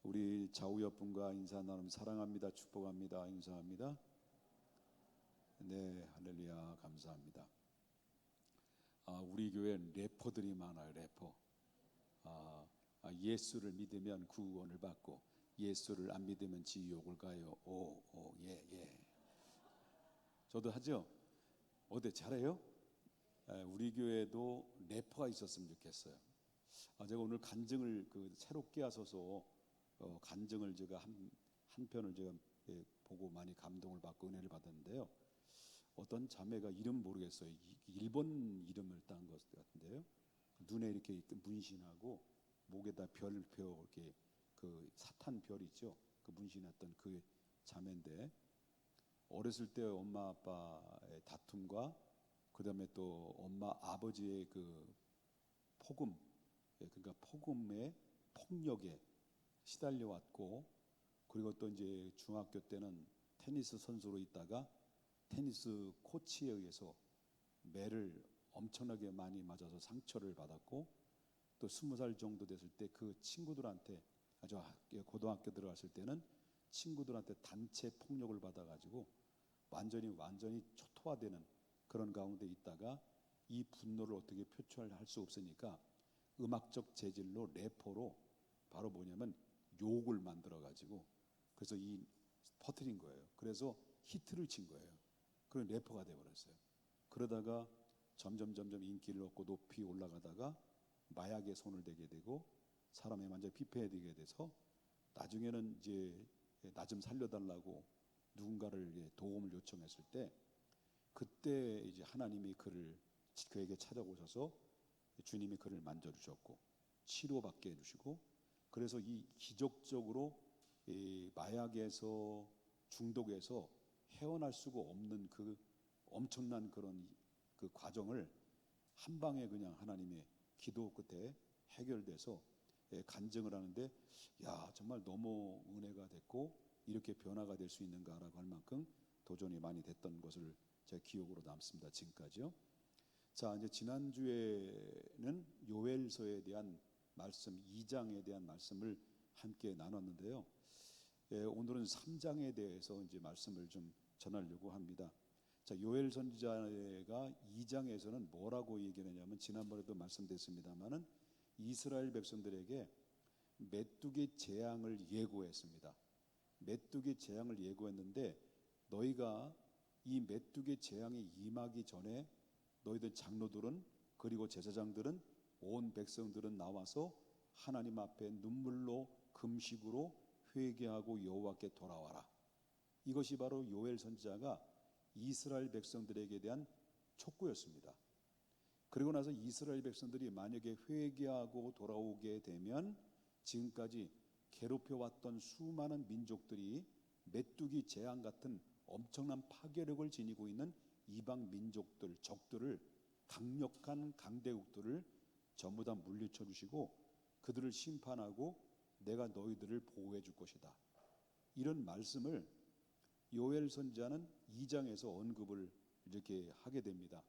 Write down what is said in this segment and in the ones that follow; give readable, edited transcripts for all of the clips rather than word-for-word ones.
우리 좌우 옆분과 인사 나눔 사랑합니다. 축복합니다. 인사합니다. 네, 할렐루야. 감사합니다. 우리 교회 래퍼들이 많아요. 래퍼. 예수를 믿으면 구원을 받고 예수를 안 믿으면 지옥을 가요. 예. 저도 하죠. 어때, 잘해요? 우리 교회도 래퍼가 있었으면 좋겠어요. 제가 오늘 간증을 새롭게 하셔서 간증을 제가 한 편을 제가 보고 많이 감동을 받고 은혜를 받았는데요. 어떤 자매가 이름 모르겠어요. 일본 이름을 딴 것 같은데요. 눈에 이렇게 문신하고 목에다 별표 이렇게 그 사탄 별 있죠. 그 문신했던 그 자매인데 어렸을 때 엄마 아빠의 다툼과 그다음에 또 엄마 아버지의 그 폭음, 그러니까 폭음의 폭력에 시달려 왔고, 그리고 또 이제 중학교 때는 테니스 선수로 있다가 테니스 코치에 의해서 매를 엄청나게 많이 맞아서 상처를 받았고, 또 20살 정도 됐을 때 그 친구들한테, 아주 고등학교 들어갔을 때는 친구들한테 단체 폭력을 받아가지고 완전히 초토화되는 그런 가운데 있다가 이 분노를 어떻게 표출할 수 없으니까 음악적 재질로 래퍼로 바로 뭐냐면 욕을 만들어가지고 그래서 퍼뜨린 거예요. 그래서 히트를 친 거예요. 그런 래퍼가 되어버렸어요. 그러다가 점점 인기를 얻고 높이 올라가다가 마약에 손을 대게 되고 사람에 완전히 피폐해지게 돼서 나중에는 이제 나 좀 살려달라고 누군가를 도움을 요청했을 때 그때 이제 하나님이 그에게 찾아오셔서 주님이 그를 만져주셨고 치료받게 해주시고, 그래서 이 기적적으로 이 마약에서 중독에서 헤어날 수가 없는 그 엄청난 그런 그 과정을 한 방에 그냥 하나님의 기도 끝에 해결돼서 간증을 하는데, 야, 정말 너무 은혜가 됐고 이렇게 변화가 될 수 있는가라고 할 만큼 도전이 많이 됐던 것을 제 기억으로 남습니다. 지금까지요. 자, 이제 지난주에는 요엘서에 대한 말씀 2장에 대한 말씀을 함께 나눴는데요. 오늘은 3장에 대해서 이제 말씀을 좀 전하려고 합니다. 자, 요엘 선지자가 2장에서는 뭐라고 얘기하냐면 지난번에도 말씀드렸습니다만은 이스라엘 백성들에게 메뚜기 재앙을 예고했습니다. 메뚜기 재앙을 예고했는데 너희가 이 메뚜기 재앙이 임하기 전에 너희들 장로들은 그리고 제사장들은 온 백성들은 나와서 하나님 앞에 눈물로 금식으로 회개하고 여호와께 돌아와라. 이것이 바로 요엘 선지자가 이스라엘 백성들에게 대한 촉구였습니다. 그리고 나서 이스라엘 백성들이 만약에 회개하고 돌아오게 되면 지금까지 괴롭혀왔던 수많은 민족들이 메뚜기 재앙 같은 엄청난 파괴력을 지니고 있는 이방 민족들, 적들을, 강력한 강대국들을 전부 다 물리쳐 주시고 그들을 심판하고 내가 너희들을 보호해 줄 것이다. 이런 말씀을 요엘 선지자는 2장에서 언급을 이렇게 하게 됩니다.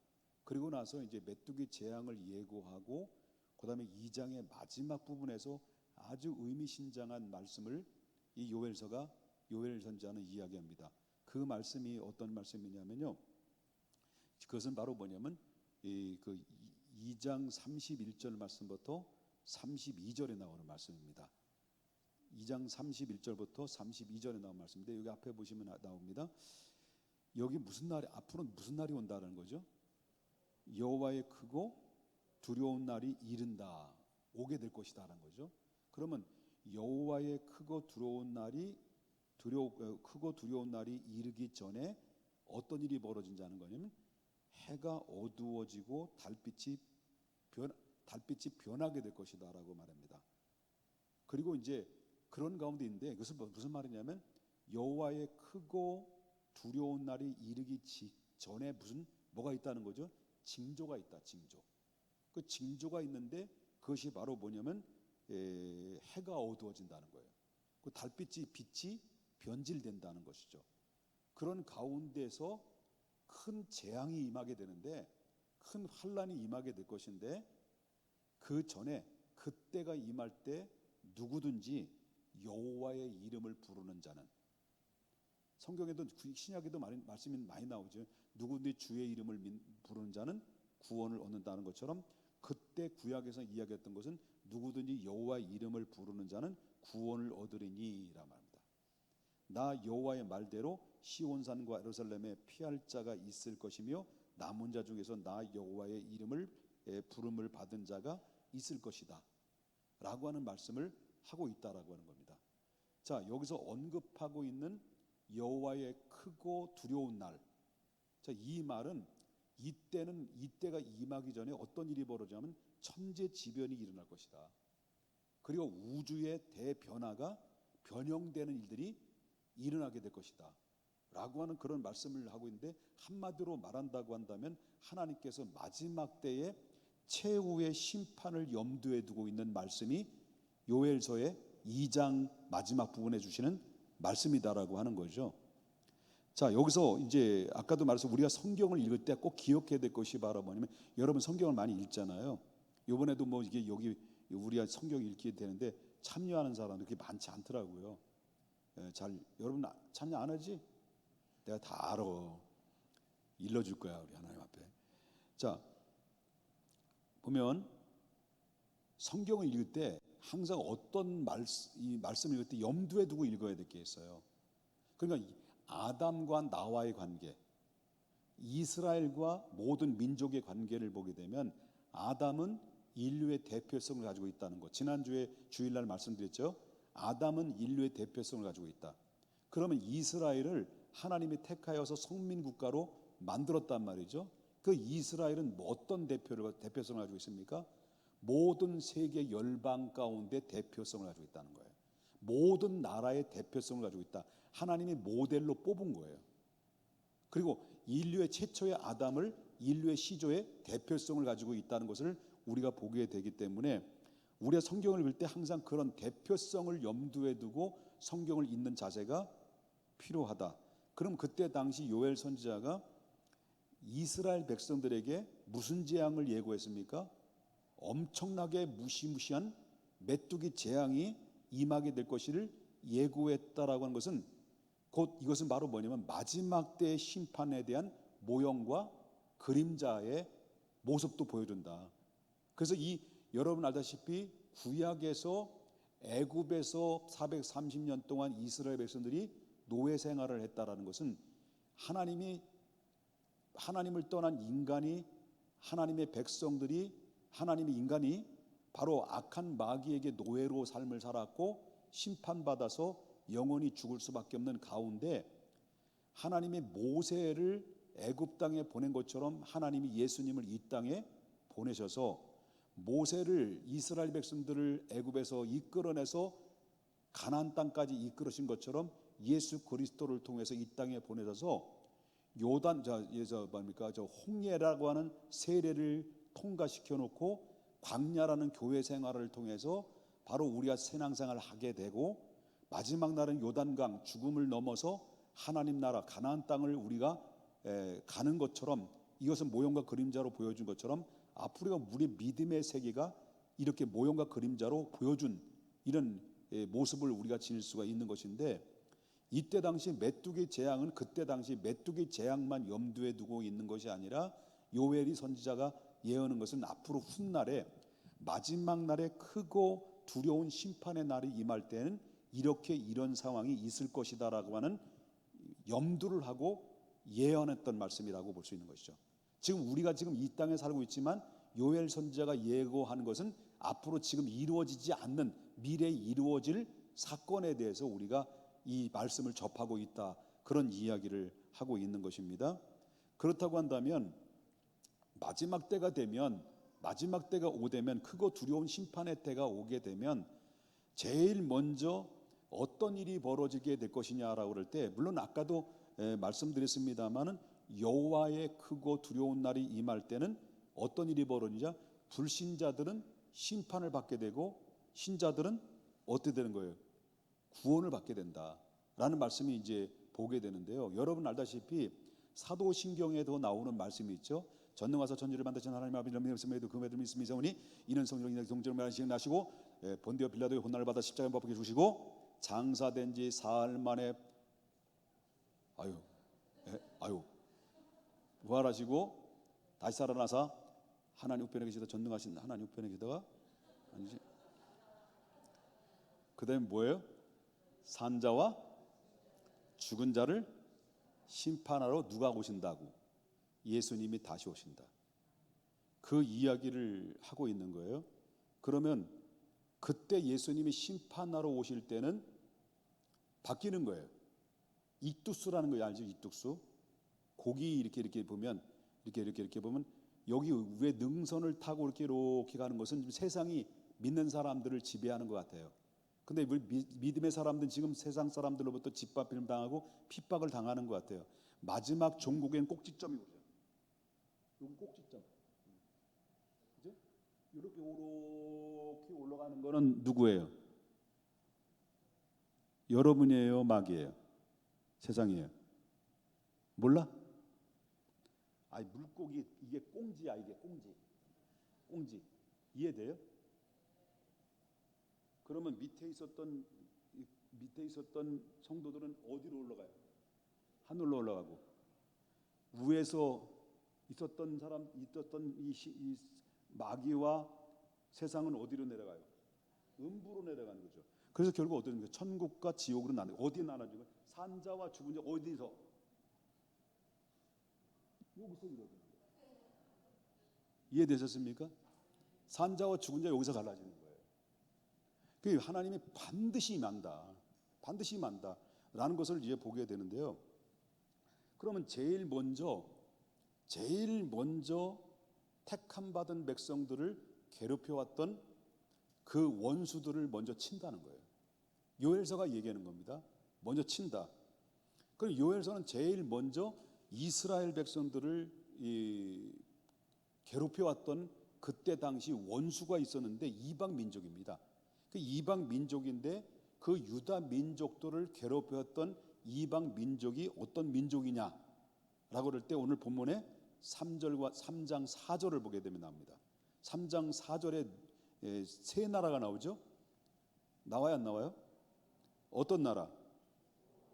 그리고 나서 이제 메뚜기 재앙을 예고하고 그다음에 2장의 마지막 부분에서 아주 의미심장한 말씀을 이 요엘 선지자는 이야기합니다. 그 말씀이 어떤 말씀이냐면요. 그것은 바로 뭐냐면 그 2장 31절 말씀부터 32절에 나오는 말씀입니다. 2장 31절부터 32절에 나온 말씀인데 여기 앞에 보시면 나옵니다. 여기 무슨 날이, 앞으로 무슨 날이 온다는 거죠? 여호와의 크고 두려운 날이 이른다, 오게 될 것이다라는 거죠. 그러면 여호와의 크고 두려운 날이 이르기 전에 어떤 일이 벌어진다는 거냐면 해가 어두워지고 달빛이 변하게 될 것이다라고 말합니다. 그리고 이제 그런 가운데 있는데 그것은 무슨 말이냐면 여호와의 크고 두려운 날이 이르기 전에 뭐가 있다는 거죠? 징조가 있다. 징조. 그 징조가 있는데 그것이 바로 뭐냐면 해가 어두워진다는 거예요. 그 빛이 변질된다는 것이죠. 그런 가운데서 큰 재앙이 임하게 되는데, 큰 환란이 임하게 될 것인데 그 전에 그때가 임할 때 누구든지 여호와의 이름을 부르는 자는, 성경에도 신약에도 말씀이 많이 나오죠. 누구든지 주의 이름을 부르는 자는 구원을 얻는다는 것처럼, 그때 구약에서 이야기했던 것은 누구든지 여호와의 이름을 부르는 자는 구원을 얻으리니라 말합니다. 나 여호와의 말대로 시온산과 예루살렘에 피할 자가 있을 것이며 남은 자 중에서 나 여호와의 이름을 부름을 받은 자가 있을 것이다 라고 하는 말씀을 하고 있다라고 하는 겁니다. 자, 여기서 언급하고 있는 여호와의 크고 두려운 날, 자, 이 말은 이때가 임하기 전에 어떤 일이 벌어지냐면 천재지변이 일어날 것이다. 그리고 우주의 대변화가 변형되는 일들이 일어나게 될 것이다 라고 하는 그런 말씀을 하고 있는데, 한마디로 말한다고 한다면 하나님께서 마지막 때에 최후의 심판을 염두에 두고 있는 말씀이 요엘서의 2장 마지막 부분에 주시는 말씀이다라고 하는 거죠. 자, 여기서 이제 아까도 말해서 우리가 성경을 읽을 때 꼭 기억해야 될 것이 바로 뭐냐면, 여러분 성경을 많이 읽잖아요. 이번에도 뭐 이게 여기 우리가 성경 읽게 되는데 참여하는 사람도 그렇게 많지 않더라고요. 여러분 참여 안 하지? 내가 다 알아. 일러줄 거야 우리 하나님 앞에. 자, 보면 성경을 읽을 때 항상 어떤 이 말씀을 읽을 때 염두에 두고 읽어야 될 게 있어요. 그러니까 아담과 나와의 관계, 이스라엘과 모든 민족의 관계를 보게 되면 아담은 인류의 대표성을 가지고 있다는 것, 지난주에 주일날 말씀드렸죠. 아담은 인류의 대표성을 가지고 있다. 그러면 이스라엘을 하나님이 택하여서 성민국가로 만들었단 말이죠. 그 이스라엘은 어떤 대표성을 가지고 있습니까? 모든 세계 열방 가운데 대표성을 가지고 있다는 거예요. 모든 나라의 대표성을 가지고 있다. 하나님이 모델로 뽑은 거예요. 그리고 인류의 최초의 아담을 인류의 시조의 대표성을 가지고 있다는 것을 우리가 보게 되기 때문에 우리가 성경을 읽을 때 항상 그런 대표성을 염두에 두고 성경을 읽는 자세가 필요하다. 그럼 그때 당시 요엘 선지자가 이스라엘 백성들에게 무슨 재앙을 예고했습니까? 엄청나게 무시무시한 메뚜기 재앙이 임하게 될 것을 예고했다라고 하는 것은 곧 이것은 바로 뭐냐면 마지막 때의 심판에 대한 모형과 그림자의 모습도 보여준다. 그래서 여러분 알다시피 구약에서 애굽에서 430년 동안 이스라엘 백성들이 노예 생활을 했다라는 것은 하나님을 떠난 인간이, 하나님의 백성들이, 하나님의 인간이 바로 악한 마귀에게 노예로 삶을 살았고 심판받아서 영원히 죽을 수밖에 없는 가운데, 하나님이 모세를 애굽 땅에 보낸 것처럼 하나님이 예수님을 이 땅에 보내셔서 모세를, 이스라엘 백성들을 애굽에서 이끌어내서 가나안 땅까지 이끌으신 것처럼 예수 그리스도를 통해서 이 땅에 보내셔서 홍해라고 하는 세례를 통과시켜 놓고 광야라는 교회 생활을 통해서 바로 우리가 신앙생활을 하게 되고, 마지막 날은 요단강 죽음을 넘어서 하나님 나라 가나안 땅을 우리가 가는 것처럼, 이것은 모형과 그림자로 보여준 것처럼 앞으로 우리 믿음의 세계가 이렇게 모형과 그림자로 보여준 이런 모습을 우리가 지닐 수가 있는 것인데, 이때 당시 메뚜기 재앙은 그때 당시 메뚜기 재앙만 염두에 두고 있는 것이 아니라 요엘이 선지자가 예언한 것은 앞으로 훗날에 마지막 날에 크고 두려운 심판의 날이 임할 때는 이런 상황이 있을 것이다라고 하는 염두를 하고 예언했던 말씀이라고 볼 수 있는 것이죠. 우리가 지금 이 땅에 살고 있지만 요엘 선지자가 예고하는 것은 앞으로 지금 이루어지지 않는 미래에 이루어질 사건에 대해서 우리가 이 말씀을 접하고 있다, 그런 이야기를 하고 있는 것입니다. 그렇다고 한다면 마지막 때가 오되면, 크고 두려운 심판의 때가 오게 되면 제일 먼저 어떤 일이 벌어지게 될 것이냐라고 그럴 때, 물론 아까도 말씀드렸습니다마는 여호와의 크고 두려운 날이 임할 때는 어떤 일이 벌어지냐? 불신자들은 심판을 받게 되고 신자들은 어떻게 되는 거예요? 구원을 받게 된다라는 말씀이 이제 보게 되는데요. 여러분 알다시피 사도신경에도 나오는 말씀이 있죠. 전능하사 천지를 만드신 하나님 아버지 이름의 말씀에도 그 믿음이 있으니 이는 성령이 동정을 하시고 나시고 본디오 빌라도의 혼난을 받아 십자가에 못 박혀 죽으시고 장사된 지 사흘 만에 아유 부활하시고 다시 살아나서 하나님 우편에 계시다 전능하신 하나님 우편에 계시다가 아니지. 그다음에 뭐예요? 산자와 죽은 자를 심판하러 누가 오신다고? 예수님이 다시 오신다. 그 이야기를 하고 있는 거예요. 그러면 그때 예수님이 심판하러 오실 때는 바뀌는 거예요. 익두스라는 거 알죠? 익두스. 고기 이렇게 보면 이렇게 보면 여기 위에 능선을 타고 이렇게 가는 것은 세상이 믿는 사람들을 지배하는 것 같아요. 근데 믿음의 사람들은 지금 세상 사람들로부터 짓밟힘을 당하고 핍박을 당하는 것 같아요. 마지막 종국엔 꼭지점이 오죠. 여기 꼭지점. 그죠? 이렇게 올라가는 거는 누구예요? 여러분이에요, 마귀예요? 세상이에요? 몰라? 아니 물고기 이게 꽁지야, 이게 꽁지 이해돼요? 그러면 밑에 있었던 성도들은 어디로 올라가요? 하늘로 올라가고 위에서 있었던 이 마귀와 세상은 어디로 내려가요? 음부로 내려가는 거죠. 그래서 결국 어디로 가요? 천국과 지옥으로 나눠. 어디 나눠지고? 산자와 죽은 자 어디서? 여기서 이러는 거예요. 이해되셨습니까? 산자와 죽은 자 여기서 갈라지는 거예요. 그 하나님이 반드시 만다라는 것을 이제 보게 되는데요. 그러면 제일 먼저 택함 받은 백성들을 괴롭혀왔던 그 원수들을 먼저 친다는 거예요. 요엘서가 얘기하는 겁니다. 먼저 친다. 그럼 요엘서는 제일 먼저 이스라엘 백성들을 괴롭혀왔던 그때 당시 원수가 있었는데 이방 민족입니다. 그 이방 민족인데 그 유다 민족들을 괴롭혔던 이방 민족이 어떤 민족이냐라고 그럴 때 오늘 본문에 3장 4절을 보게 되면 나옵니다. 3장 4절에 세 나라가 나오죠. 나와요, 안 나와요? 어떤 나라?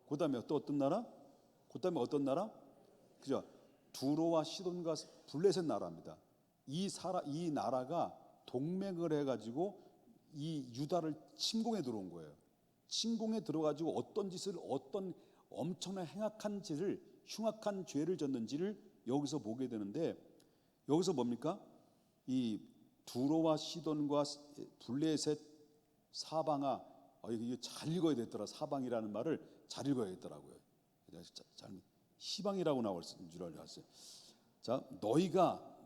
그다음에 또 어떤 나라? 그다음에 어떤 나라? 그죠? 두로와 시돈과 블레셋 나라입니다. 이 나라가 동맹을 해가지고 이 유다를 침공해 들어온 거예요. 침공해 들어가지고 어떤 엄청난 흉악한 죄를 졌는지를 여기서 보게 되는데, 여기서 뭡니까? 이 두로와 시돈과 블레셋 사방아, 이게 잘 읽어야 되더라. 사방이라는 말을 잘 읽어야겠더라고요. 시방이라고 나올 줄 알았어요. 자, 너희가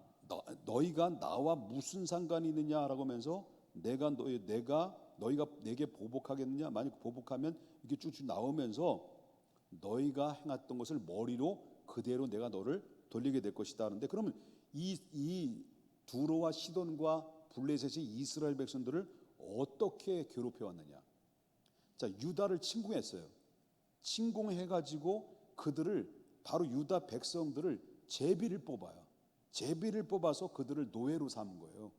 나와 무슨 상관이 있느냐라고 하면서 너희가 내게 보복하겠느냐? 만약 보복하면 이게 쭉쭉 나오면서 너희가 행했던 것을 머리로 그대로 내가 너를 돌리게 될 것이다 하는데, 그러면 이 두로와 시돈과 블레셋이 이스라엘 백성들을 어떻게 괴롭혀 왔느냐? 자, 유다를 침공했어요. 침공해가지고 그들을 바로 유다 백성들을 제비를 뽑아요. 제비를 뽑아서 그들을 노예로 삼은 거예요.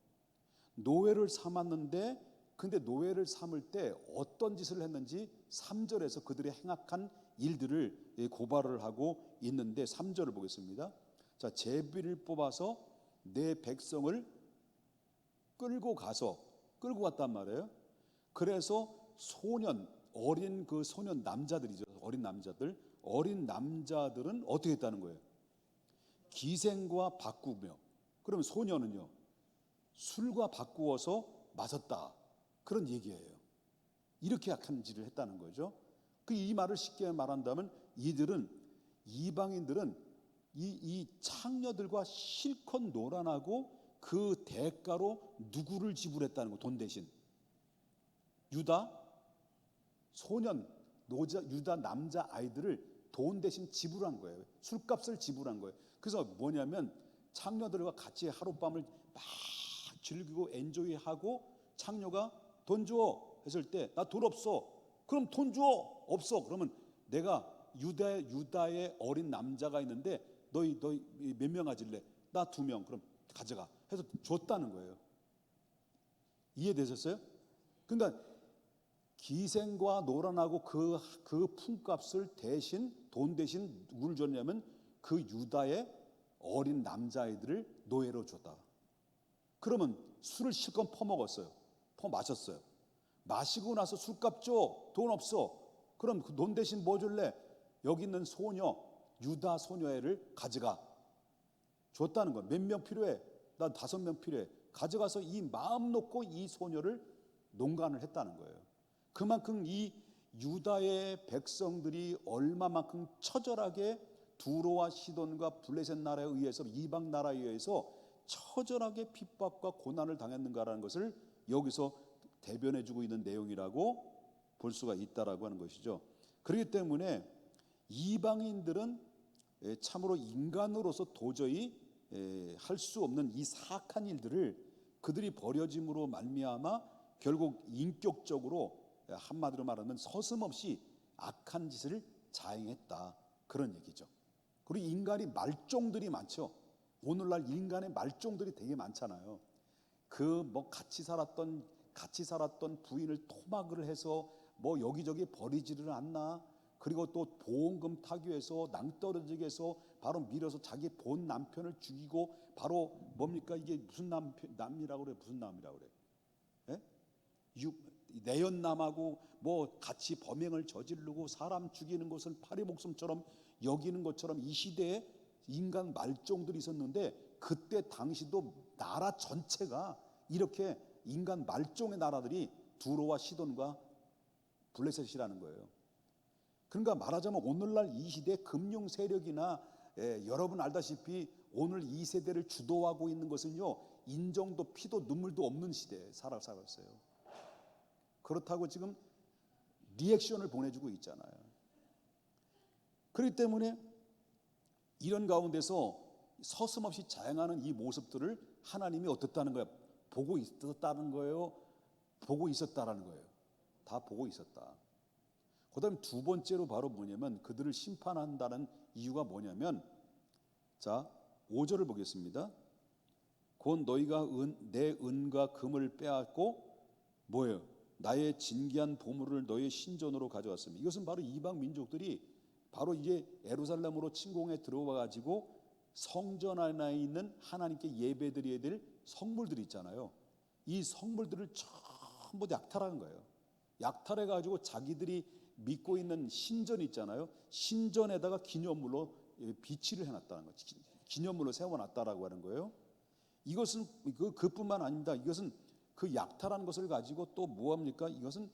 노예를 삼았는데, 근데 노예를 삼을 때 어떤 짓을 했는지 3절에서 그들의 행악한 일들을 고발을 하고 있는데 3절을 보겠습니다. 자, 제비를 뽑아서 내 백성을 끌고 갔단 말이에요. 그래서 어린 남자들이죠. 어린 남자들은 어떻게 했다는 거예요? 기생과 바꾸며, 그러면 소년은요? 술과 바꾸어서 마셨다. 그런 얘기예요. 이렇게 악한 짓을 했다는 거죠. 이 말을 쉽게 말한다면 이방인들은 이 창녀들과 실컷 놀아나고 그 대가로 누구를 지불했다는 거, 돈 대신. 유다 남자 아이들을 돈 대신 지불한 거예요. 술값을 지불한 거예요. 그래서 뭐냐면 창녀들과 같이 하룻밤을 막 즐기고 엔조이하고, 창녀가 돈 줘 했을 때 나 돈 없어. 그럼 돈 줘. 없어. 그러면 내가 유다의 어린 남자가 있는데 너희 몇 명 가질래? 나 2명. 그럼 가져가 해서 줬다는 거예요. 이해되셨어요? 그러니까 기생과 노란하고 그 품값을 대신 돈 대신 누구를 줬냐면 그 유다의 어린 남자아이들을 노예로 줬다. 그러면 술을 실컷 퍼먹었어요. 퍼마셨어요. 마시고 나서 술값 줘. 돈 없어. 그럼 그 돈 대신 뭐 줄래? 여기 있는 소녀, 유다 소녀애를 가져가. 줬다는 거야. 몇 명 필요해? 난 5명 필요해. 가져가서 이 마음 놓고 이 소녀를 농간을 했다는 거예요. 그만큼 이 유다의 백성들이 얼마만큼 처절하게 두로와 시돈과 블레셋 나라에 의해서, 이방 나라에 의해서 처절하게 핍박과 고난을 당했는가라는 것을 여기서 대변해주고 있는 내용이라고 볼 수가 있다라고 하는 것이죠. 그렇기 때문에 이방인들은 참으로 인간으로서 도저히 할 수 없는 이 사악한 일들을 그들이 버려짐으로 말미암아 결국 인격적으로, 한마디로 말하면 서슴없이 악한 짓을 자행했다, 그런 얘기죠. 그리고 인간이 말종들이 많죠. 오늘날 인간의 말종들이 되게 많잖아요. 그 뭐 같이 살았던 부인을 토막을 해서 뭐 여기저기 버리지를 않나. 그리고 또 보험금 타기해서 낭떠러지게 해서 바로 밀어서 자기 본 남편을 죽이고, 바로 뭡니까 이게 무슨 남이라고 그래? 무슨 남이라고 그래? 내연남하고 뭐 같이 범행을 저지르고 사람 죽이는 것을 파리 목숨처럼 여기는 것처럼 이 시대에 인간 말종들이 있었는데, 그때 당시도 나라 전체가 이렇게 인간 말종의 나라들이 두로와 시돈과 블레셋이라는 거예요. 그러니까 말하자면 오늘날 이 시대 금융 세력이나, 여러분 알다시피 오늘 이 세대를 주도하고 있는 것은요, 인정도 피도 눈물도 없는 시대에 살았어요. 그렇다고 지금 리액션을 보내주고 있잖아요. 그렇기 때문에 이런 가운데서 서슴없이 자행하는 이 모습들을 하나님이 어떻다는 거예요? 보고 있었다는 거예요? 보고 있었다라는 거예요? 다 보고 있었다. 그 다음에 두 번째로 바로 뭐냐면 그들을 심판한다는 이유가 뭐냐면, 자 5절을 보겠습니다. 곧 너희가 내 은과 금을 빼앗고 뭐예요? 나의 진귀한 보물을 너의 신전으로 가져왔습니다. 이것은 바로 이방 민족들이 바로 이제 예루살렘으로 침공해 들어와 가지고 성전 안에 있는 하나님께 예배드려야 될 성물들이 있잖아요. 이 성물들을 전부 약탈하는 거예요. 약탈해 가지고 자기들이 믿고 있는 신전 있잖아요. 신전에다가 기념물로 비치를 해놨다는 거죠. 기념물로 세워놨다라고 하는 거예요. 이것은 그뿐만 아닙니다. 이것은 그 약탈한 것을 가지고 또 뭐합니까? 이것은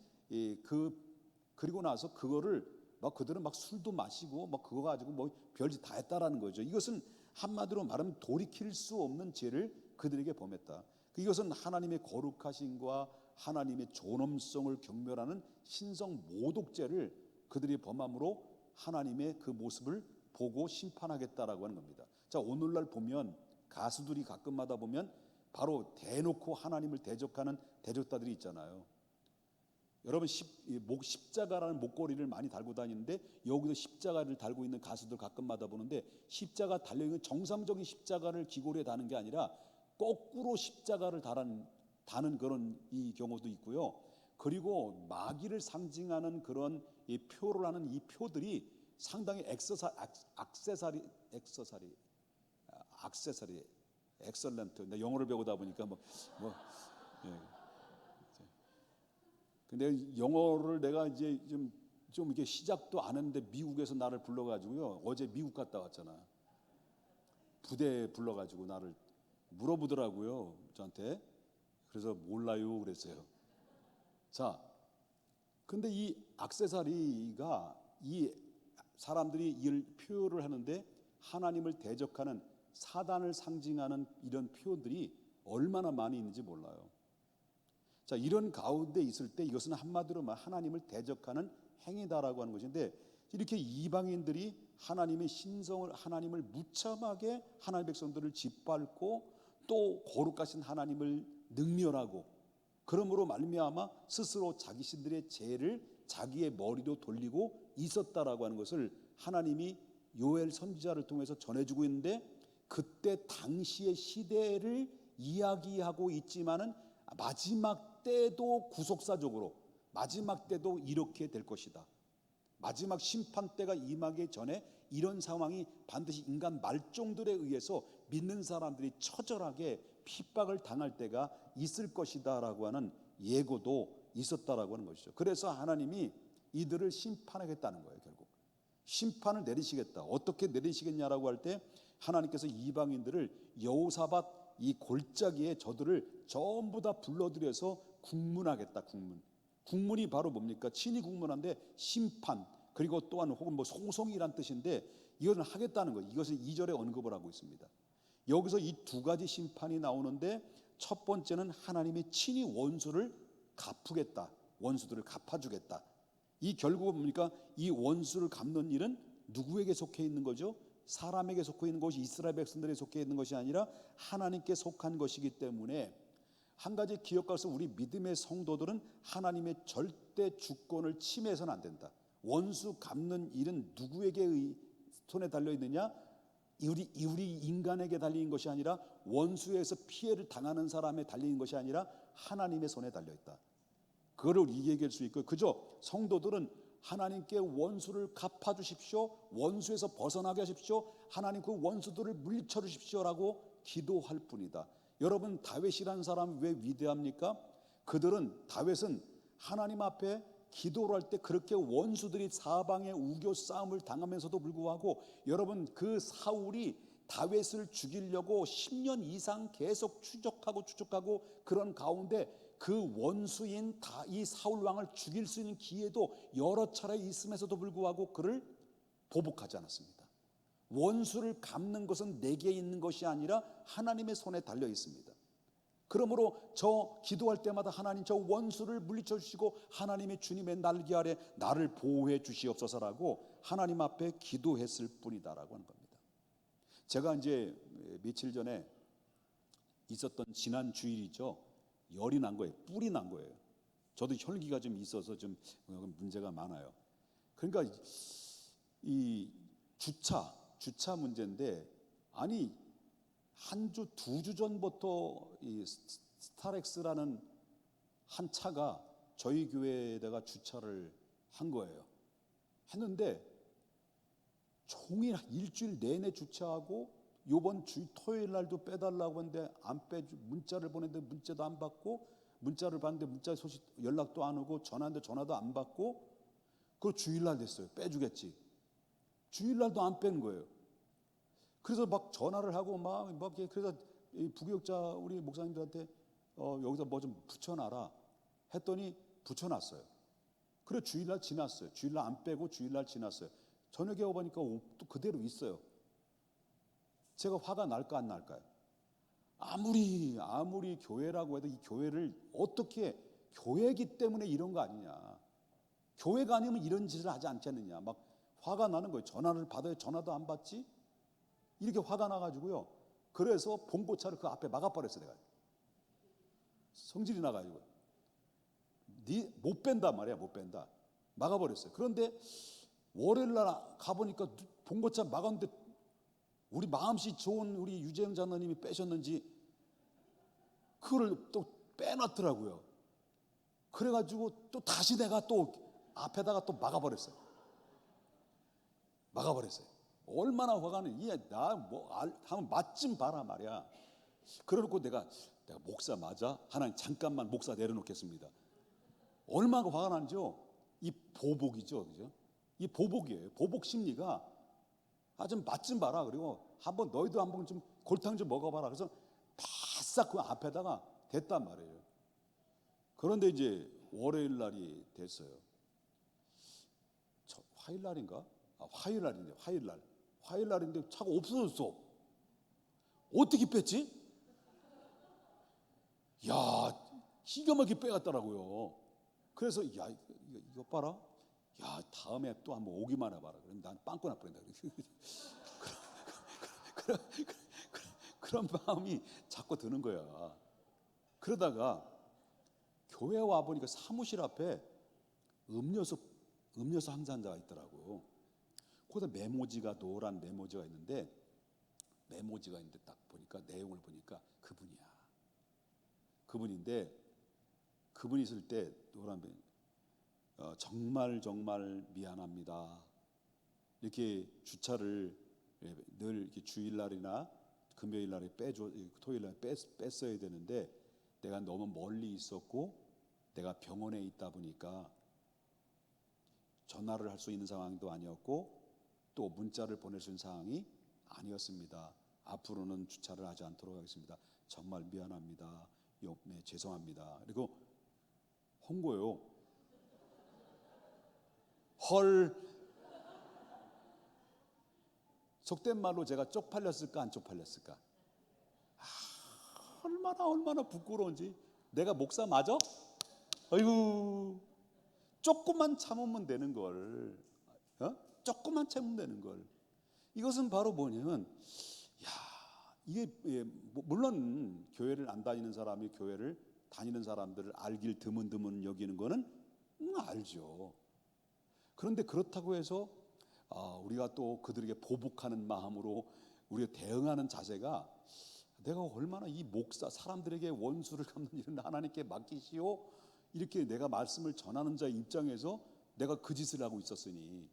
그리고 나서 그거를 막 그들은 막 술도 마시고 막 그거 가지고 뭐 별짓 다 했다라는 거죠. 이것은 한마디로 말하면 돌이킬 수 없는 죄를 그들에게 범했다. 이것은 하나님의 거룩하심과 하나님의 존엄성을 경멸하는 신성 모독죄를 그들이 범함으로 하나님의 그 모습을 보고 심판하겠다라고 하는 겁니다. 자, 오늘날 보면 가수들이 가끔마다 보면 바로 대놓고 하나님을 대적하는 대적자들이 있잖아요. 여러분 십자가라는 목걸이를 많이 달고 다니는데, 여기도 십자가를 달고 있는 가수들 가끔마다 보는데, 십자가 달려있는 정상적인 십자가를 귀고리에 다는 게 아니라 거꾸로 십자가를 다는 그런 이 경우도 있고요. 그리고 마귀를 상징하는 그런 이 표를 하는 이 표들이 상당히 엑설런트. 영어를 배우다 보니까 예. 근데 영어를 내가 이제 좀 이렇게 시작도 안 했는데 미국에서 나를 불러가지고요. 어제 미국 갔다 왔잖아. 부대에 불러가지고 나를 물어보더라고요, 저한테. 그래서 몰라요 그랬어요. 자, 근데 이 액세서리가 이 사람들이 이를 표현을 하는데 하나님을 대적하는 사단을 상징하는 이런 표현들이 얼마나 많이 있는지 몰라요. 자, 이런 가운데 있을 때 이것은 한마디로 하나님을 대적하는 행위다라고 하는 것인데, 이렇게 이방인들이 하나님의 신성을, 하나님을 무참하게 하나님의 백성들을 짓밟고 또 거룩하신 하나님을 능멸하고, 그러므로 말미암아 스스로 자기 신들의 죄를 자기의 머리로 돌리고 있었다라고 하는 것을 하나님이 요엘 선지자를 통해서 전해주고 있는데, 그때 당시의 시대를 이야기하고 있지만은 마지막 때도 구속사적으로 마지막 때도 이렇게 될 것이다. 마지막 심판 때가 임하기 전에 이런 상황이 반드시 인간 말종들에 의해서 믿는 사람들이 처절하게 핍박을 당할 때가 있을 것이다 라고 하는 예고도 있었다라고 하는 것이죠. 그래서 하나님이 이들을 심판하겠다는 거예요. 결국 심판을 내리시겠다. 어떻게 내리시겠냐라고 할 때 하나님께서 이방인들을 여호사밧 이 골짜기에 저들을 전부 다 불러들여서 국문하겠다. 국문이 바로 뭡니까? 친히 국문한데 심판, 그리고 또한 혹은 뭐 소송이란 뜻인데 이것은 하겠다는 거예요. 이것은 2절에 언급을 하고 있습니다. 여기서 이 두 가지 심판이 나오는데 첫 번째는 하나님이 친히 원수를 갚으겠다. 원수들을 갚아주겠다. 이 결국은 뭡니까? 이 원수를 갚는 일은 누구에게 속해 있는 거죠? 사람에게 속해 있는 것이 이스라엘 백성들에 속해 있는 것이 아니라 하나님께 속한 것이기 때문에 한 가지 기억해서 우리 믿음의 성도들은 하나님의 절대 주권을 침해해서는 안 된다. 원수 갚는 일은 누구에게 손에 달려 있느냐? 우리 인간에게 달린 것이 아니라 원수에서 피해를 당하는 사람에 달린 것이 아니라 하나님의 손에 달려 있다. 그거를 얘기할 수 있고, 그저 성도들은 하나님께 원수를 갚아주십시오, 원수에서 벗어나게 하십시오, 하나님 그 원수들을 물리쳐 주십시오라고 기도할 뿐이다. 여러분, 다윗이라는 사람이 왜 위대합니까? 다윗은 하나님 앞에 기도를 할 때 그렇게 원수들이 사방에 우겨 싸움을 당하면서도 불구하고, 여러분, 그 사울이 다윗을 죽이려고 10년 이상 계속 추적하고 그런 가운데 그 원수인 이 사울 왕을 죽일 수 있는 기회도 여러 차례 있음에서도 불구하고 그를 보복하지 않았습니다. 원수를 갚는 것은 내게 있는 것이 아니라 하나님의 손에 달려 있습니다. 그러므로 저 기도할 때마다 하나님 저 원수를 물리쳐 주시고 하나님의 주님의 날개 아래 나를 보호해 주시옵소서라고 하나님 앞에 기도했을 뿐이다라고 하는 겁니다. 제가 이제 며칠 전에 있었던 지난 주일이죠. 열이 난 거예요. 뿔이 난 거예요. 저도 혈기가 좀 있어서 좀 문제가 많아요. 그러니까 이 주차 문제인데, 아니 한 주, 2주 전부터 이 스타렉스라는 한 차가 저희 교회에다가 주차를 한 거예요. 했는데 종일 일주일 내내 주차하고 요번 주 토요일 날도 빼달라고 했는데 안 빼주, 문자를 보냈는데 문자도 안 받고, 문자를 봤는데 문자 소식 연락도 안 오고, 전화했는데 전화도 안 받고, 그리고 주일날 됐어요. 빼주겠지. 주일날도 안 빼는 거예요. 그래서 막 전화를 하고 막 그래서 이 부교육자 우리 목사님들한테 여기다 뭐 좀 붙여놔라 했더니 붙여놨어요. 그래 주일날 지났어요. 주일날 안 빼고 주일날 지났어요. 저녁에 와보니까 또 그대로 있어요. 제가 화가 날까 안 날까요? 아무리 교회라고 해도 이 교회를 어떻게, 교회이기 때문에 이런 거 아니냐, 교회가 아니면 이런 짓을 하지 않지 않느냐, 막 화가 나는 거예요. 전화를 받아요. 전화도 안 받지. 이렇게 화가 나가지고요. 그래서 봉고차를 그 앞에 막아버렸어요. 내가 성질이 나가지고 못 뺀단 말이야. 못 뺀다. 막아버렸어요. 그런데 월요일날 가보니까 봉고차 막았는데 우리 마음씨 좋은 우리 유재영 장로님이 빼셨는지 그거를 또 빼놨더라고요. 그래가지고 또 다시 내가 또 앞에다가 또 막아버렸어요. 얼마나 화가 나니? 한번 맛 좀 봐라 말이야. 그래놓고 내가 목사 맞아? 하나님 잠깐만 목사 내려놓겠습니다. 얼마나 화가 나는지요. 이 보복이죠, 그죠? 이 보복이에요. 보복 심리가 좀 맛 좀 봐라. 그리고 한번 너희도 한번 좀 골탕 좀 먹어봐라. 그래서 바싹 그 앞에다가 댔단 말이에요. 그런데 이제 월요일 날이 됐어요. 화요일 날인가? 화요일 날인데 차가 없어졌어. 어떻게 뺐지? 야, 기가 막히게 빼갔더라고요. 그래서 이거 봐라. 야, 다음에 또 한번 오기만 해봐라. 그럼 난 빵꾸 날 뻔했다. 그런 마음이 자꾸 드는 거야. 그러다가 교회 와 보니까 사무실 앞에 음료수 항산자가 있더라고. 거기다 노란 메모지가 있는데 딱 보니까 내용을 보니까 그분이야. 그분인데 그분이 있을 때 노란 정말 정말 미안합니다. 이렇게 주차를 늘 이렇게 주일날이나 금요일날에 토요일날 뺐어야 되는데 내가 너무 멀리 있었고 내가 병원에 있다 보니까 전화를 할 수 있는 상황도 아니었고 또 문자를 보낼 수 있는 상황이 아니었습니다. 앞으로는 주차를 하지 않도록 하겠습니다. 정말 미안합니다. 네, 죄송합니다. 그리고 홍보요. 헐. 속된 말로 제가 쪽팔렸을까 안 쪽팔렸을까? 얼마나 부끄러운지. 내가 목사 맞아? 아이고, 조금만 참으면 되는 걸. 조금만 참으면 되는 걸. 이것은 바로 뭐냐면, 이게 물론 교회를 안 다니는 사람이 교회를 다니는 사람들을 알길 드문드문 여기는 거는 알죠. 그런데 그렇다고 해서 우리가 또 그들에게 보복하는 마음으로 우리가 대응하는 자세가 내가 얼마나 이 목사 사람들에게 원수를 갚는 일은 하나님께 맡기시오 이렇게 내가 말씀을 전하는 자의 입장에서 내가 그 짓을 하고 있었으니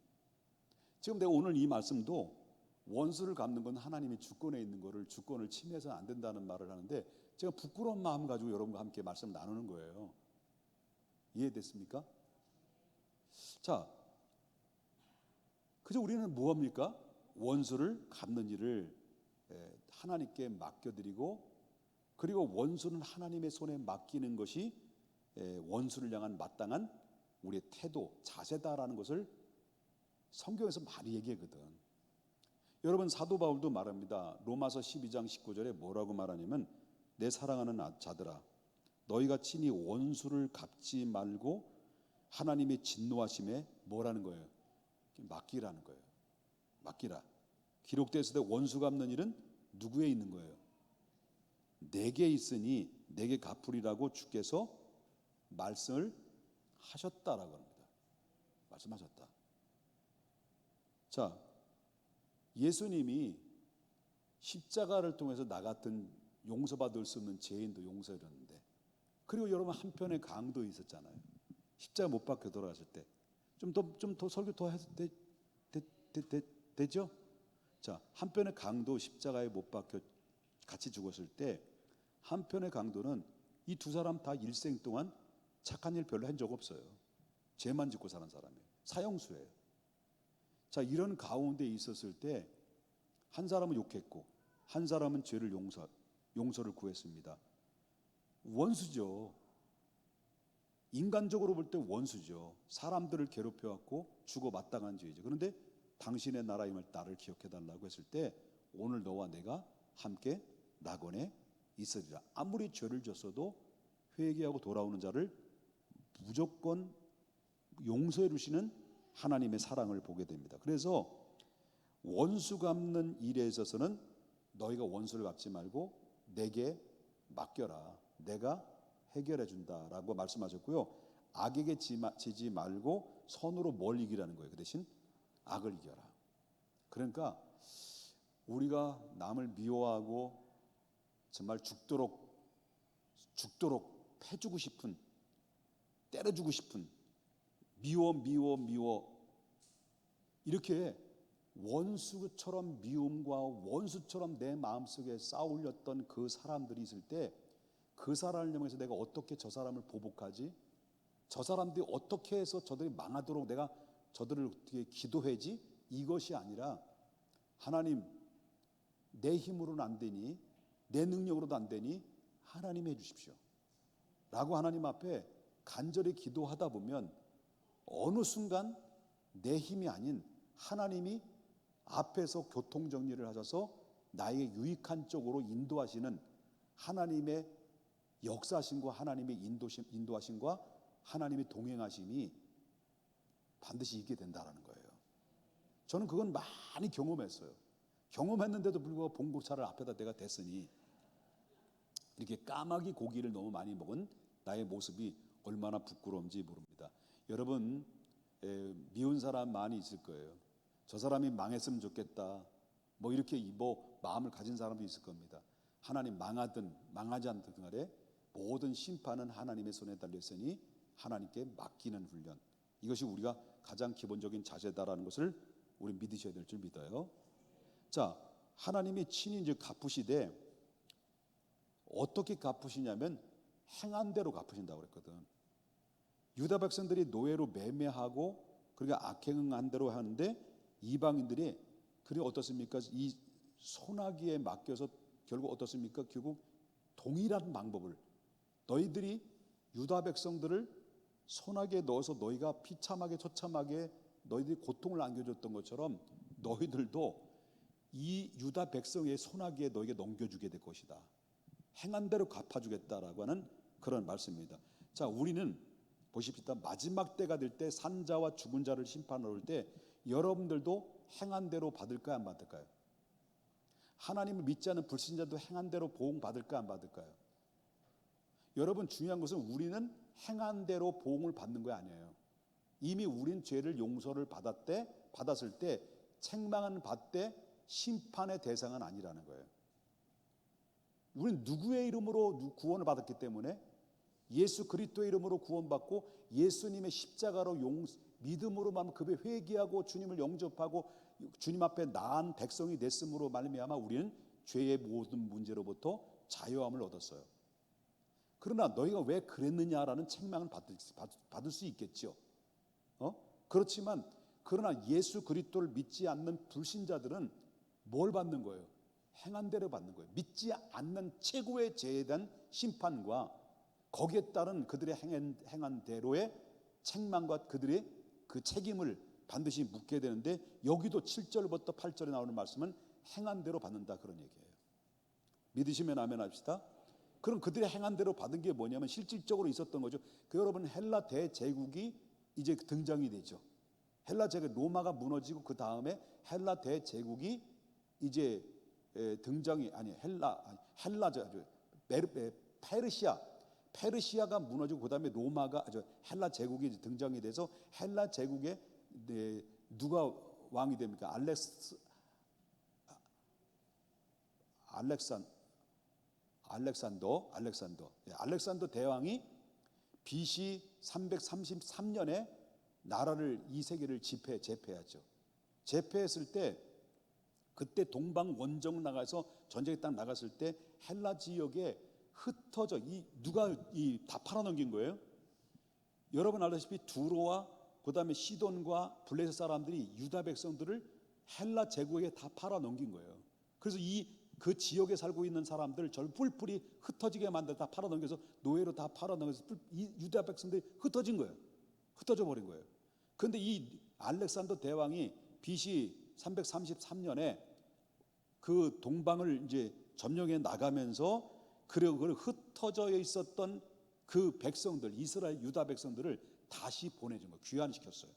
지금 내가 오늘 이 말씀도 원수를 갚는 건 하나님의 주권에 있는 거를 주권을 침해해서는 안 된다는 말을 하는데 제가 부끄러운 마음 가지고 여러분과 함께 말씀 나누는 거예요. 이해됐습니까? 자, 그저 우리는 뭐합니까? 원수를 갚는 일을 하나님께 맡겨드리고 그리고 원수는 하나님의 손에 맡기는 것이 원수를 향한 마땅한 우리의 태도, 자세다라는 것을 성경에서 많이 얘기하거든. 여러분 사도 바울도 말합니다. 로마서 12장 19절에 뭐라고 말하냐면 내 사랑하는 자들아 너희가 친히 원수를 갚지 말고 하나님의 진노하심에 뭐라는 거예요? 맡기라는 거예요. 맡기라. 기록되어 있을 때 원수 갚는 일은 누구에 있는 거예요? 내게 있으니 내게 갚으리라고 주께서 말씀을 하셨다라고 합니다. 말씀하셨다. 자, 예수님이 십자가를 통해서 나 같은 용서받을 수 없는 죄인도 용서해줬는데 그리고 여러분 한편의 강도 있었잖아요. 십자가 못 박혀 돌아갔을 때 좀 더 설교 더 해도 되죠? 자, 한편의 강도 십자가에 못 박혀 같이 죽었을 때 한편의 강도는 이 두 사람 다 일생 동안 착한 일 별로 한 적 없어요. 죄만 짓고 사는 사람이에요. 사형수예요. 자, 이런 가운데 있었을 때 한 사람은 욕했고 한 사람은 죄를 용서를 구했습니다. 원수죠. 인간적으로 볼 때 원수죠. 사람들을 괴롭혀왔고 주고 마땅한 죄죠. 그런데 당신의 나라임을 나를 기억해달라고 했을 때 오늘 너와 내가 함께 낙원에 있으리라. 아무리 죄를 졌어도 회개하고 돌아오는 자를 무조건 용서해 주시는 하나님의 사랑을 보게 됩니다. 그래서 원수 갚는 일에 있어서는 너희가 원수를 갚지 말고 내게 맡겨라. 내가 해결해 준다라고 말씀하셨고요. 악에게 지지 말고 선으로 뭘 이기라는 거예요. 그 대신 악을 이겨라. 그러니까 우리가 남을 미워하고 정말 죽도록 패주고 싶은, 때려주고 싶은, 미워 이렇게 원수처럼 미움과 원수처럼 내 마음속에 쌓아올렸던 그 사람들이 있을 때 그 사람을 향해서 내가 어떻게 저 사람을 보복하지? 저 사람들이 어떻게 해서 저들이 망하도록 내가 저들을 어떻게 기도해지? 이것이 아니라 하나님 내 힘으로는 안 되니 내 능력으로도 안 되니 하나님 해주십시오 라고 하나님 앞에 간절히 기도하다 보면 어느 순간 내 힘이 아닌 하나님이 앞에서 교통정리를 하셔서 나에게 유익한 쪽으로 인도하시는 하나님의 역사하심과 하나님의 인도하심과 하나님의 동행하심이 반드시 있게 된다는 거예요. 저는 그건 많이 경험했어요. 경험했는데도 불구하고 봉고차를 앞에다 내가 댔으니 이렇게 까마귀 고기를 너무 많이 먹은 나의 모습이 얼마나 부끄러운지 모릅니다. 여러분 미운 사람 많이 있을 거예요. 저 사람이 망했으면 좋겠다. 뭐 이렇게 마음을 가진 사람도 있을 겁니다. 하나님 망하든 망하지 않든 간에 모든 심판은 하나님의 손에 달렸으니 하나님께 맡기는 훈련. 이것이 우리가 가장 기본적인 자세다라는 것을 우리 믿으셔야 될 줄 믿어요. 자, 하나님이 친히 이제 갚으시되 어떻게 갚으시냐면 행한 대로 갚으신다고 그랬거든. 유다 백성들이 노예로 매매하고 그러니까 악행한 대로 하는데 이방인들이 그게 어떻습니까? 이 소나기에 맡겨서 결국 어떻습니까? 결국 동일한 방법을 너희들이 유다 백성들을 소나기에 넣어서 너희가 비참하게 처참하게 너희들이 고통을 안겨줬던 것처럼 너희들도 이 유다 백성의 소나기에 너희에게 넘겨주게 될 것이다. 행한 대로 갚아주겠다라고 하는 그런 말씀입니다. 자, 우리는 보십시다. 마지막 때가 될 때 산자와 죽은 자를 심판하러 올 때 여러분들도 행한 대로 받을까요, 안 받을까요? 하나님을 믿지 않는 불신자도 행한 대로 보응 받을까요, 안 받을까요? 여러분, 중요한 것은 우리는 행한 대로 보응을 받는 거 아니에요. 이미 우린 죄를 용서를 받았을 때 책망은 받되 심판의 대상은 아니라는 거예요. 우리는 누구의 이름으로 구원을 받았기 때문에 예수 그리스도의 이름으로 구원받고 예수님의 십자가로 믿음으로만 그에 회개하고 주님을 영접하고 주님 앞에 나은 백성이 됐음으로 말미암아 우리는 죄의 모든 문제로부터 자유함을 얻었어요. 그러나 너희가 왜 그랬느냐라는 책망을 받을 수 있겠죠. 그렇지만 그러나 예수 그리스도를 믿지 않는 불신자들은 뭘 받는 거예요? 행한 대로 받는 거예요. 믿지 않는 최고의 죄에 대한 심판과 거기에 따른 그들의 행한 대로의 책망과 그들의 그 책임을 반드시 묻게 되는데 여기도 7절부터 8절에 나오는 말씀은 행한 대로 받는다 그런 얘기예요. 믿으시면 아멘 합시다. 그럼 그들의 행한 대로 받은 게 뭐냐면 실질적으로 있었던 거죠. 여러분 헬라 대제국이 이제 등장이 되죠. 헬라 제국 로마가 무너지고 그 다음에 헬라 대제국이 이제 등장이 페르시아가 무너지고 그 다음에 헬라 제국이 등장이 돼서 헬라 제국에 누가 왕이 됩니까? 알렉산더 대왕이 BC 333년에 나라를 이 세계를 제패하죠. 제패했을 때 그때 동방 원정 나가서 전쟁에 딱 나갔을 때 헬라 지역에 흩어져 누가 다 팔아넘긴 거예요. 여러분 알다시피 두로와 그다음에 시돈과 블레셋 사람들이 유다 백성들을 헬라 제국에 다 팔아넘긴 거예요. 그래서 그 지역에 살고 있는 사람들 절 뿔뿔이 흩어지게 만들어 다 팔아넘겨서 노예로 다 팔아넘겨서 이 유다 백성들이 흩어진 거예요. 흩어져 버린 거예요. 그런데 이 알렉산더 대왕이 BC 333년에 그 동방을 이제 점령해 나가면서 그걸 흩어져 있었던 그 백성들 이스라엘 유다 백성들을 다시 보내준 거예요. 귀환시켰어요.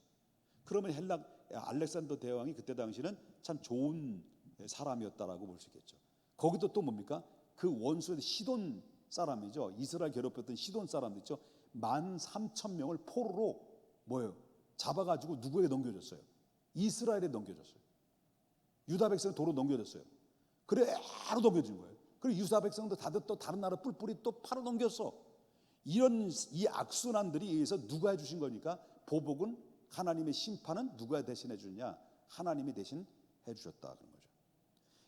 그러면 알렉산더 대왕이 그때 당시는 참 좋은 사람이었다라고 볼 수 있겠죠. 거기도 또 뭡니까? 그 원수 시돈 사람이죠. 이스라엘 괴롭혔던 시돈 사람들 있죠. 13,000명을 포로로 잡아가지고 누구에게 넘겨줬어요? 이스라엘에 넘겨줬어요. 유다 백성 도로 넘겨줬어요. 그래 바로 넘겨준 거예요. 그리고 유다 백성도 다들 또 다른 나라 뿔뿔이 또 팔아 넘겼어. 이 악순환들이 의해서 누가 해주신 거니까 보복은 하나님의 심판은 누가 대신해 주느냐? 하나님이 대신 해주셨다 그런 거죠.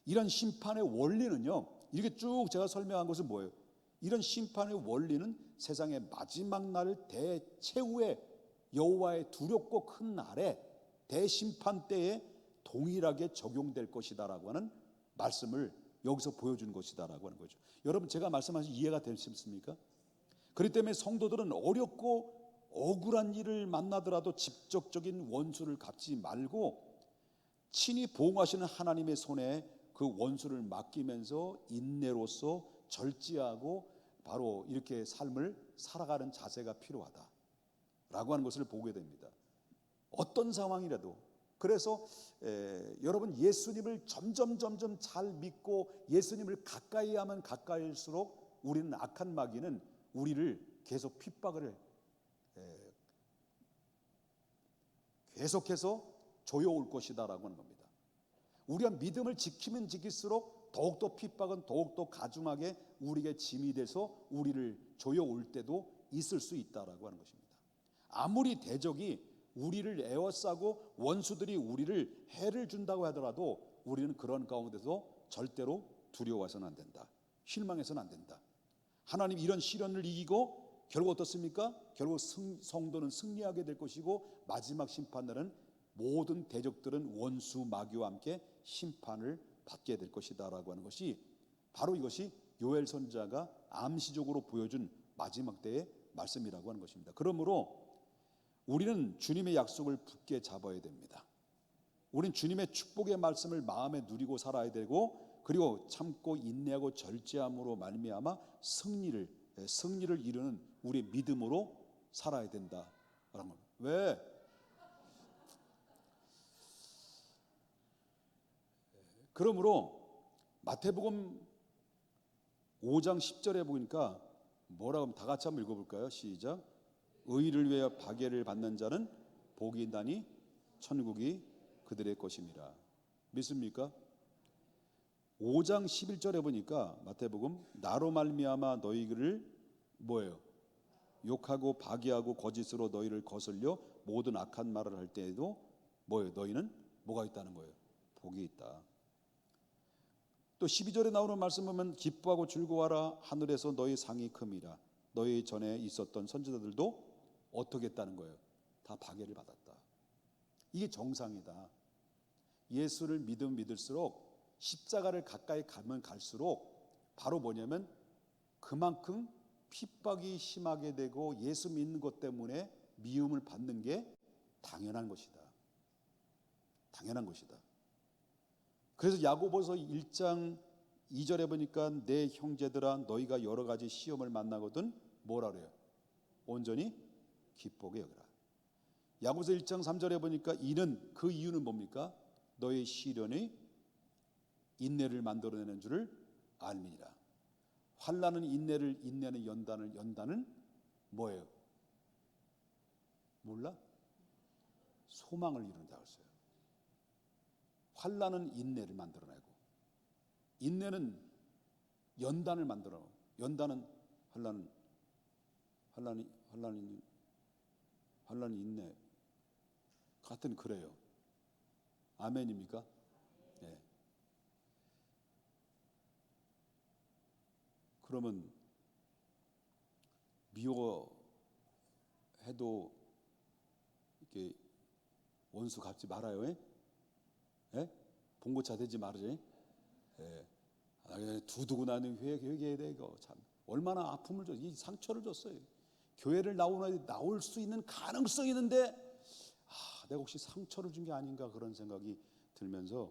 이런 심판의 원리는요. 이렇게 쭉 제가 설명한 것은 뭐예요? 이런 심판의 원리는 세상의 마지막 날 대최후의 여호와의 두렵고 큰 날에 대심판 때에 동일하게 적용될 것이다라고 하는 말씀을 여기서 보여주는 것이다라고 하는 거죠. 여러분 제가 말씀하신 이해가 되십니까? 그렇기 때문에 성도들은 어렵고 억울한 일을 만나더라도 직접적인 원수를 갚지 말고 친히 보응하시는 하나님의 손에 그 원수를 맡기면서 인내로서 절제하고 바로 이렇게 삶을 살아가는 자세가 필요하다라고 하는 것을 보게 됩니다. 어떤 상황이라도. 그래서 여러분 예수님을 점점 잘 믿고 예수님을 가까이 하면 가까이일수록 우리는 악한 마귀는 우리를 계속 핍박을 계속해서 조여올 것이다라고 하는 겁니다. 우리가 믿음을 지키면 지킬수록 더욱더 핍박은 더욱더 가중하게 우리에게 짐이 돼서 우리를 조여올 때도 있을 수 있다라고 하는 것입니다. 아무리 대적이 우리를 에워싸고 원수들이 우리를 해를 준다고 하더라도 우리는 그런 가운데서 절대로 두려워해서는 안 된다. 실망해서는 안 된다. 하나님 이런 시련을 이기고 결국 어떻습니까? 결국 성도는 승리하게 될 것이고 마지막 심판날은 모든 대적들은 원수 마귀와 함께 심판을 받게 될 것이다 라고 하는 것이 바로 이것이 요엘 선지자가 암시적으로 보여준 마지막 때의 말씀이라고 하는 것입니다. 그러므로 우리는 주님의 약속을 굳게 잡아야 됩니다. 우리는 주님의 축복의 말씀을 마음에 누리고 살아야 되고, 그리고 참고 인내하고 절제함으로 말미암아 승리를 이루는 우리의 믿음으로 살아야 된다라는 겁니다. 왜? 그러므로 마태복음 5장 10절에 보니까 뭐라고 하면 다 같이 한번 읽어볼까요? 시작. 의를 위하여 박해를 받는 자는 복이 있나니 천국이 그들의 것입니다. 믿습니까? 5장 11절에 보니까 마태복음 나로 말미암아 너희를 뭐예요? 욕하고 박해하고 거짓으로 너희를 거슬려 모든 악한 말을 할 때에도 뭐예요? 너희는 뭐가 있다는 거예요? 복이 있다. 또 12절에 나오는 말씀 보면 기뻐하고 즐거워하라 하늘에서 너희 상이 큼이라. 너희 전에 있었던 선지자들도 어떻게 했다는 거예요? 다 박해를 받았다. 이게 정상이다. 예수를 믿으면 믿을수록 십자가를 가까이 가면 갈수록 바로 뭐냐면 그만큼 핍박이 심하게 되고 예수 믿는 것 때문에 미움을 받는 게 당연한 것이다. 당연한 것이다. 그래서 야고보서 1장 2절에 보니까 내 형제들아 너희가 여러 가지 시험을 만나거든 뭐라 그래요? 온전히 기쁘게 여기라. 야고보서 1장 3절에 보니까 그 이유는 뭡니까? 너의 시련이 인내를 만들어내는 줄을 알미니라. 환난은 인내를, 인내는 연단을, 연단은 뭐예요? 몰라? 소망을 이룬다고 했어요. 환난은 인내를 만들어내고 인내는 연단을 만들어내고 연단은 환난이 인내 같은 그래요. 아멘입니까? 네. 그러면 미워해도 이렇게 원수 갚지 말아요. 예? 봉고차 되지 말아요. 예. 두두고 나는 회개해야 되고 참 얼마나 아픔을 줬, 이 상처를 줬어요. 교회를 나올 수 있는 가능성이 있는데 내가 혹시 상처를 준 게 아닌가 그런 생각이 들면서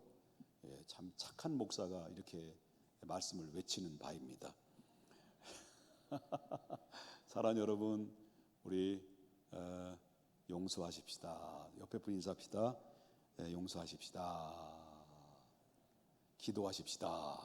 참 착한 목사가 이렇게 말씀을 외치는 바입니다. 사랑하는 여러분, 우리 용서하십시다. 옆에 분 인사합시다. 용서하십시다. 기도하십시다.